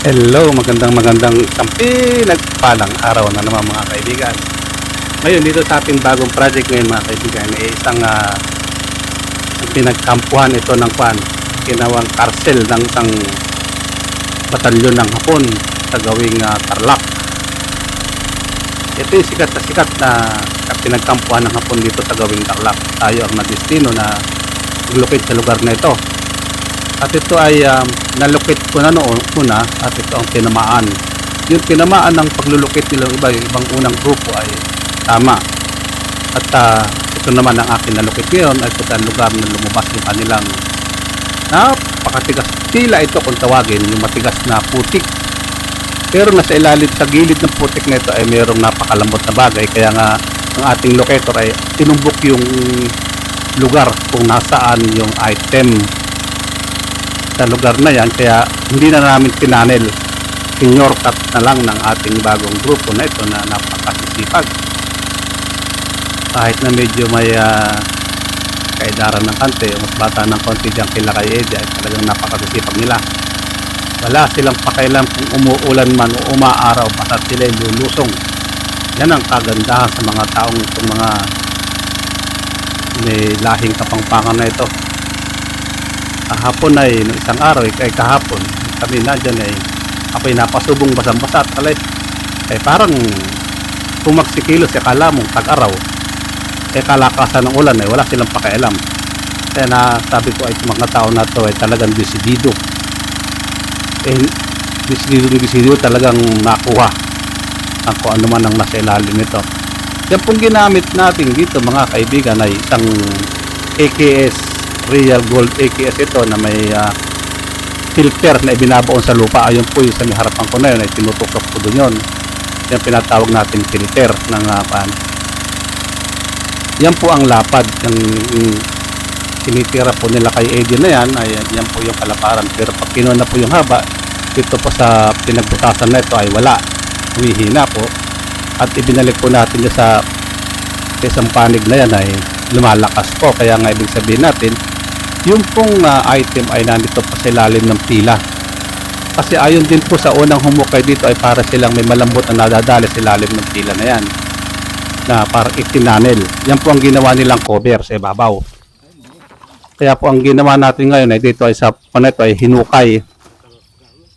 Hello, magandang isang pinagpalang araw na naman mga kaibigan. Ngayon dito sa ating bagong project ngayon mga kaibigan ay isang pinagkampuhan ito ng ginawang karsel ng isang batalyon ng Hapon sa gawing Tarlac. Ito yung sikat na pinagkampuhan ng Hapon dito sa gawing Tarlac. Tayo ang nadestino na maglocate sa lugar na ito. At ito ay nalocate ko na noon una at ito ang tinamaan. Yung tinamaan ng paglulocate nilang iba, yung ibang unang grupo ay tama. At ito naman ang akin nalocate ngayon ay ito ang lugar na lumabas yung kanilang napakatigas. Tila ito kung tawagin, yung matigas na putik. Pero nasa ilalim sa gilid ng putik na ito ay mayroong napakalambot na bagay. Kaya nga ang ating locator ay tinumbok yung lugar kung nasaan yung item sa lugar na yan, kaya hindi na namin tinanel, sinyorkat na lang ng ating bagong grupo na ito na napakasisipag. Kahit na medyo may kaidaran ng kante, mas bata ng konti dyan kila kay Eddie, ay talagang napakasisipag nila. Wala silang pakailan kung umuulan man o umaaraw, basta sila lulusong. Yan ang kagandahan sa mga taong itong mga may lahing kapangpangan na ito. Kahapon ay no, isang araw ay kahapon kami nandyan ay ako'y napasubong basang-basa at alay ay parang pumagsikilos akala mong tag-araw kalakasan ng ulan ay wala silang pakialam. Kaya na sabi ko ay mga tao na to ay talagang desidido desidido talagang nakuha ang kung ano man ang nasa ilalim nito. Yan pong ginamit natin dito mga kaibigan ay isang AKS Real Gold AKS ito na may filter na ibinabaon sa lupa. Ayun po yung sa may harapan ko na yun ay tinutukok ko doon yun. Yan pinatawag natin filter ng yan po ang lapad yung tinitira po nila kay Eddie na yan ay yan po yung kalaparan. Pero pag kinuha na po yung haba dito po sa pinagbutasan na ito ay wala, humihina po at ibinalik po natin sa isang panig na yan ay lumalakas po. Kaya nga ibig sabihin natin yung pong item ay nandito pa sa ilalim ng pila. Kasi ayon din po sa unang humukay dito ay para silang may malambot na nadadali sa ilalim ng pila na yan na parang itinanel. Yan po ang ginawa nilang cover sa ibabaw. Kaya po ang ginawa natin ngayon ay dito ay sa paneto ay hinukay.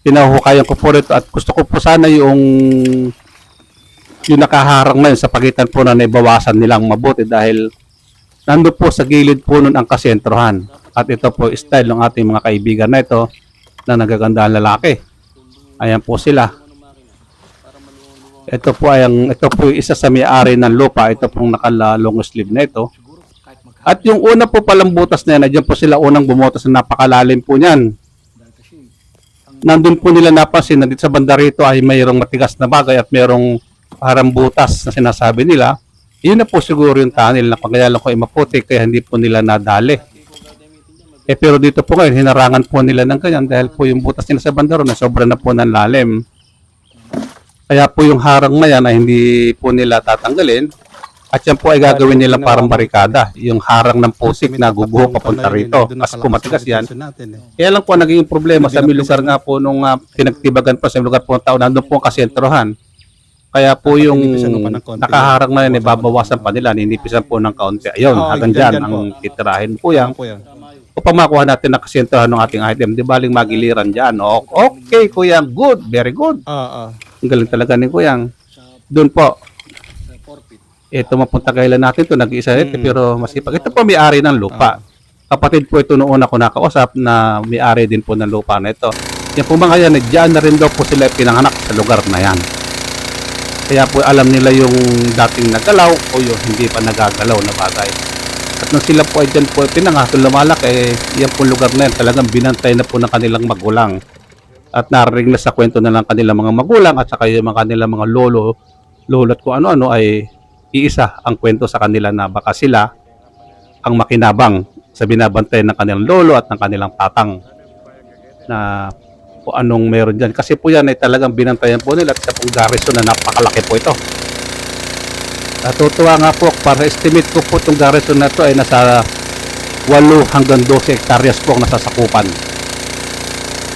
Pinahukayan ko po rito at gusto ko po sana yung nakaharang na yun sa pagitan po na naibawasan nilang mabuti dahil nandun po sa gilid po nun ang kasentrohan. At ito po style ng ating mga kaibigan na ito na nagagandang lalaki. Ayan po sila. Ito po isa sa may-ari ng lupa. Ito pong naka-long sleeve na ito. At yung una po palang butas na yan, dyan po sila unang bumutas na napakalalim po niyan. Nandun po nila napansin na dito sa banda rito ay mayroong matigas na bagay at mayroong parang butas na sinasabi nila. Yun na po siguro yung tunnel na pagkayalan ko ay maputi kaya hindi po nila nadali. Pero dito po ngayon, hinarangan po nila ng ganyan dahil po yung butas nila sa bandaro na sobra na po ng lalim. Kaya po yung harang na yan ay hindi po nila tatanggalin. At yan po ay gagawin nila parang barikada. Yung harang ng pusik na gubuho papunta rito. Kasi po matigas yan. Kaya lang po naging problema sa milisar nga po nung pinagtibagan po sa lugar po ng tao. Nandun po ang kasentrohan. Kaya po yung nakaharang na yan, babawasan pa nila, ninipisan po ng kaunti. Ayun, hanggang dyan ang titirahin po yan. Upang makuha natin na kasentrohan ng ating item, di baling magiliran dyan. Okay, Kuyang, good, very good. Ang galing talaga ni Kuyang. Doon po. Ito mapunta kailan natin ito, nag-iisa rin, pero masipag. Ito po may-ari ng lupa. Kapatid po ito noon ako nakausap na may-ari din po ng lupa na ito. Yan po mga yan, dyan na rin daw po sila pinanganak sa lugar na yan. Kaya po alam nila yung dating nagalaw o yung hindi pa nagagalaw na bagay. At nung sila po ay dyan po pinangato lumalaki, yan po lugar na yan talagang binantay na po ng kanilang magulang. At narinig na sa kwento na lang kanilang mga magulang at saka yung kanilang mga lolo at kung ano-ano ay iisa ang kwento sa kanila na baka sila ang makinabang sa binabantay ng kanilang lolo at ng kanilang tatang na kung anong meron dyan. Kasi po yan ay talagang binantayan po nila at sa pong garrison na napakalaki po ito. Natutuwa nga po, para estimate ko po itong garrison na to ay nasa 8 hanggang 12 hektaryas po ang nasasakupan.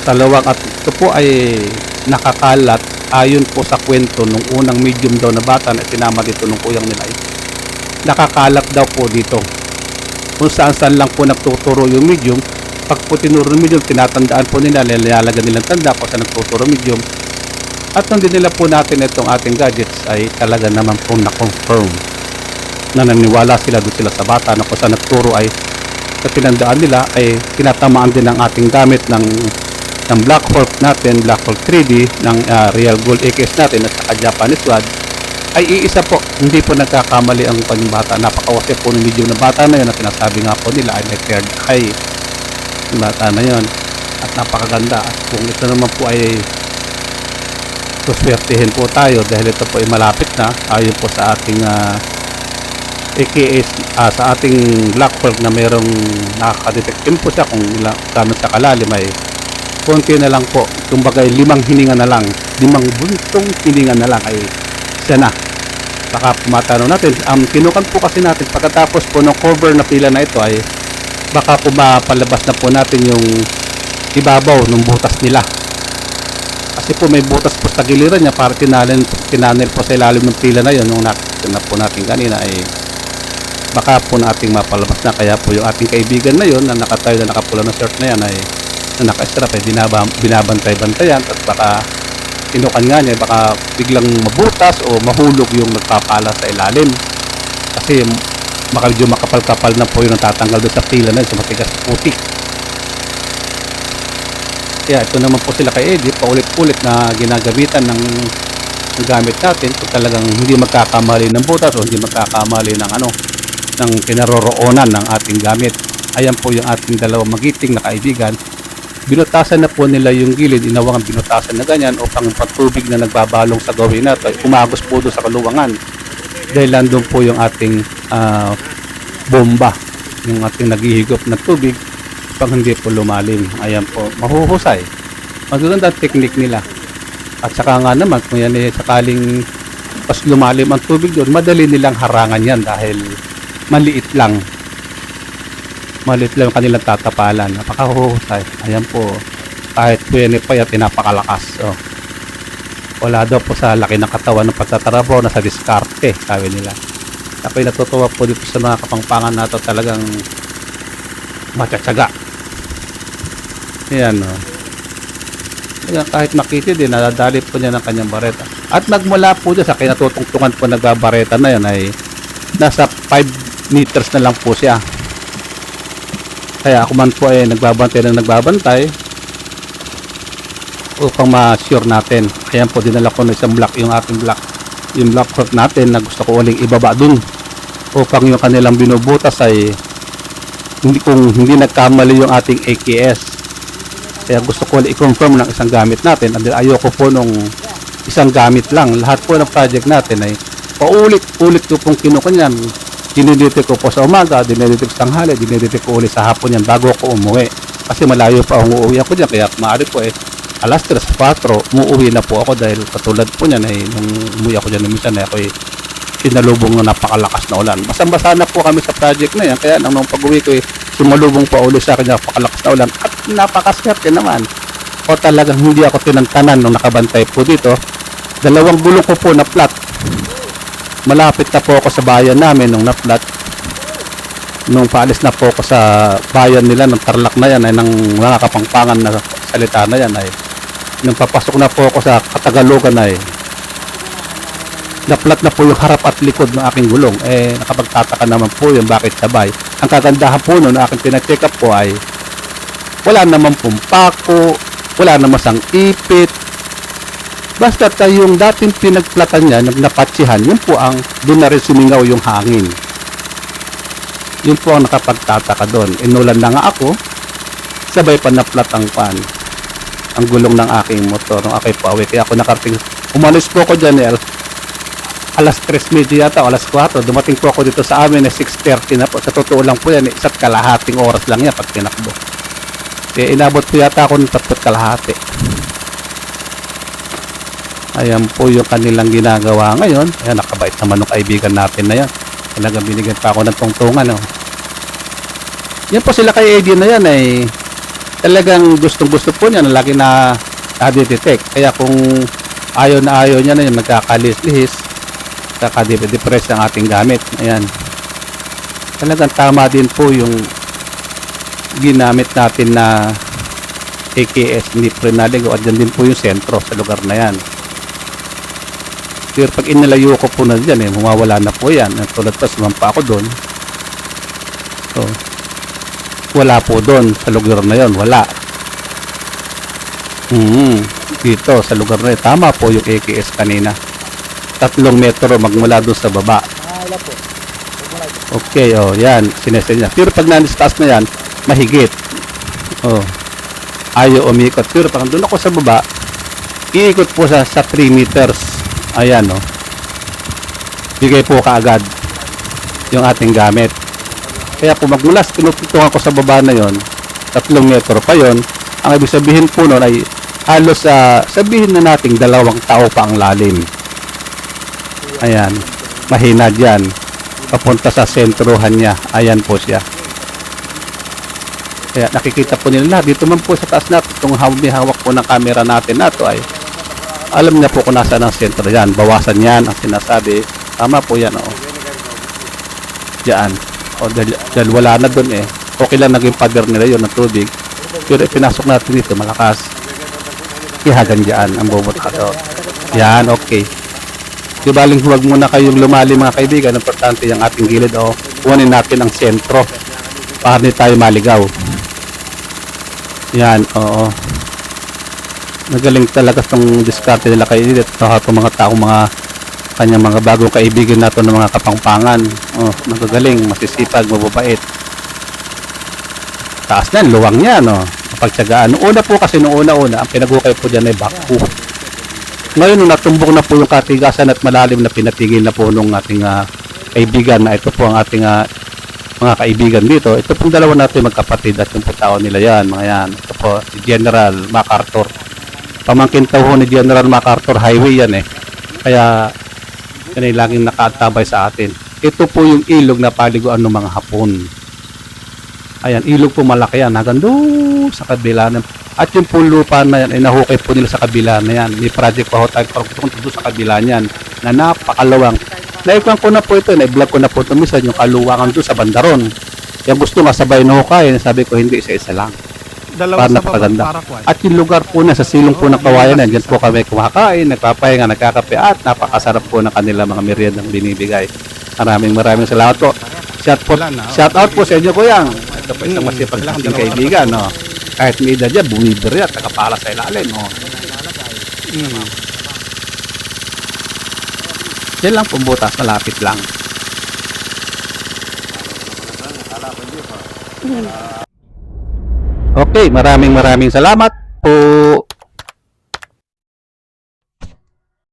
At ito po ay nakakalat ayon po sa kwento nung unang medium daw na bata na sinama dito nung kuyang nila. Nakakalat daw po dito. Kung saan lang po nagtuturo yung medium, pag po tinuro yung medium, tinatandaan po nila, nilalagyan nilang tanda kung saan nagtuturo medium. At nung dinila po natin itong ating gadgets ay talaga naman po na-confirm na naniwala sila doon sila sa bata na kung saan nagturo ay sa tinandaan nila ay tinatamaan din ang ating gamit ng Black Hawk natin, Black Hawk 3D, ng Real Gold AKS natin at saka Japanese WAD ay iisa po. Hindi po nagkakamali ang kanyang bata. Napakawasi po ng medium na bata na yun at sinasabi nga po nila ay may third eye yung bata na yun at napakaganda. At kung ito naman po ay suswertihin po tayo dahil ito po ay malapit na ayon po sa ating AKS, sa ating Black Hawk na mayroong nakakadetect din po siya kung gano'n sa kalalim ay konti na lang po, kumbaga 5 hininga na lang, 5 buntong hininga na lang ay siya na. Baka matanong natin, kinukan po kasi natin pagkatapos po ng cover na pila na ito ay baka po mapalabas na po natin yung ibabaw ng butas nila. Kasi po may butas po sa giliran niya para tinanel po sa ilalim ng pila na yun nung nakita na po natin kanina ay baka po nating mapalabas na. Kaya po yung ating kaibigan na yun na nakatayo na nakapula na shirt na yan ay na naka-strap ay binabantay-bantayan at baka kinukan nga niya baka biglang mabutas o mahulog yung nagpapala sa ilalim kasi medyo makapal-kapal na po yung natatanggal doon sa pila na yun sa matigas na putik. Kaya ito naman po sila kay Eddie, paulit-ulit na ginagamitan ng gamit natin kung talagang hindi magkakamali ng butas o hindi magkakamali ng ng kinaroroonan ng ating gamit. Ayan po yung ating dalawang magiting na kaibigan. Binutasan na po nila yung gilid, inawang binutasan na ganyan upang patubig na nagbabalong sa gawin na ito, umagos po doon sa kaluwangan. Dahil nandun po yung ating bomba, yung ating naghihigop na tubig pang hindi po lumalim. Ayan po, mahuhusay. Magaganda ang technique nila. At saka nga naman, kung yan ay sakaling pas lumalim ang tubig doon, madali nilang harangan yan dahil maliit lang kanilang tatapalan. Napakahuhusay. Ayan po, kahit po yan pa yan pinapakalakas. Wala daw po sa laki ng katawan ng pagtatrabaho na sa diskarte, sabi nila. Ako'y natutuwa po dito sa mga kapangpangan na ito, talagang matsatsaga. Ayan kahit makiti din, nadadali po niya ng kanyang bareta. At nagmula po dyan sa kinatutungtungan po nagbabareta na yan ay nasa 5 meters na lang po siya. Kaya ako man po ay nagbabantay upang ma-sure natin. Ayan po, dinala ko na isang block, yung ating block, yung block hawk natin na gusto ko uling ibaba dun upang yung kanilang binubutas ay hindi nagkamali yung ating AKS. Kaya gusto ko uling i-confirm ng isang gamit natin. Ayoko po nung isang gamit lang. Lahat po ng project natin ay paulit-ulit ko pong kinukunyan. Dinidetect ko po sa umaga, dinidetect sa tanghali, dinidetect ko ulit sa hapon yan bago ako umuwi. Kasi malayo pa ang uuwi ako dyan. Kaya maaari po alas 3, 4, umuwi na po ako dahil katulad po niyan nung umuwi ako dyan minsan ako'y sinalubong na napakalakas na ulan. Basang-basa na po kami sa project na yan. Kaya nung pag-uwi ko sumalubong pa ulit sa akin napakalakas na ulan. At napakaswerte naman. O talagang hindi ako tinantanan nung nakabantay po dito. 2 gulong ko po na flat. Malapit na po ako sa bayan namin nung na-flat. Nung paalis na po ako sa bayan nila ng Tarlac na yan ay ng mga kapangpangan na salita na yan ay nung papasok na po ako sa Katagalugan ay na-flat na po yung harap at likod ng aking gulong. Nakapagtataka naman po yun bakit sabay. Ang kagandahan po nun na aking pina-check up po ay wala naman pong pako, wala naman sang ipit. Basta yung dating pinagplatan niya, napatsihan, yun po ang doon na rin sumingaw yung hangin. Yun po ang nakapagtataka doon. Inulan na nga ako, sabay pa na-flat ang gulong ng aking motor, ng aking pauwi. Kaya ako nakarating, umalis po ako dyan, alas 3:30 yata, alas 4, dumating po ako dito sa amin, 6:30 na po. Sa totoo lang po yan, 1.5 oras lang yan pag tinakbo. Kaya inabot po yata ako ng 3.5. Ayan po yung kanilang ginagawa ngayon. Ayan, nakabait naman ng kaibigan natin na yan. Talagang binigyan pa ako ng tungtungan. Oh. Yan po sila kay Eddie na yan ay talagang gustong-gusto po niya na lagi na nadidetect. Kaya kung ayaw na ayaw niya na yung magkakalis-lihis, kakadidepress ang ating gamit. Ayan. Talagang tama din po yung ginamit natin na AKS, hindi prenaligo, at dyan din po yung sentro sa lugar na yan. Pero pag inilayo ko po na dyan, mawawala na po yan. Tulad pa, sumampa ako doon. So, wala po doon sa lugar na yon, wala. Dito sa lugar na yun, tama po yung AKS kanina. 3 metro magmula doon sa baba. Okay, oh, yan, sineset niya. Pero pag nanistas na yan, mahigit. Oh, ayaw umikot. Pero pag doon ako sa baba, iikot po sa 3 meters. Ayan, oh. Bigay po kaagad yung ating gamit. Kaya kung magmulas, tinututungan ko sa baba na yon, 3 metro pa yon, ang ibig sabihin po nun ay halos sabihin na nating 2 tao pa ang lalim. Ayan, mahina dyan. Papunta sa sentrohan niya. Ayan po siya. Kaya nakikita po nila dito man po sa taas natin, itong hawak po ng camera natin na to ay alam niya po kung nasa ng sentro yan. Bawasan yan ang sinasabi. Tama po yan, oh. Diyan. O, dahil wala na dun eh. Okay lang naging pader nila yun ng tubig. Pero pinasok natin dito, malakas. Ihagan dyan ang bumuta to. Yan, okay. Di baling huwag muna kayong lumalim mga kaibigan. Importante yung ating gilid, o. Kuhanin natin ang sentro para hindi tayo maligaw. Yan, oo. Magaling talaga itong diskarte nila kay Edith. Itong mga taong kanyang mga bagong kaibigan nato ng mga kapangpangan. Oh, magagaling, masisipag, mababait. Taas na, luwang niya, no? Kapagtsagaan. Noong una po kasi, noong una, ang pinagukay po dyan ay backhoe. Ngayon, nung natumbok na po yung katigasan at malalim na pinatigil na po nung ating kaibigan na ito po ang ating mga kaibigan dito. Ito pong dalawa natin magkapatid at yung po tao nila yan, mga yan. Ito po, si General MacArthur. Pamangkin tao ni General MacArthur, highway yan eh. Kaya, yan ay laging nakatabay sa atin. Ito po yung ilog na paliguan ng mga Hapon. Ayan, ilog po malaki yan. Hanggang doon sa kabila. At yung po lupa na yan, ay nahukay po nila sa kabila na yan. May project pa ho tayo doon sa kabila niyan na napakalawang. Naikuan ko na po ito, na-vlog ko na po ito minsan yung kaluwangan doon sa Bandaron. Kaya gusto nga sabay na hukay. Sabi ko, hindi, isa-isa lang. Para napakaganda. At yung lugar po na sa silong po ng kawayan yan, dyan po kami kumakain, nagpapahinga, nagkakape at napakasarap po ng kanila mga meriendang binibigay. Maraming salamat po. Shout out po sa inyo, Kuyang. Ito po isang masipag nating kaibigan, no? Kahit may edad yan, bumibir yan, nakapala sa ilalim, no? Yan lang po butas, malapit lang. Okay, maraming salamat po.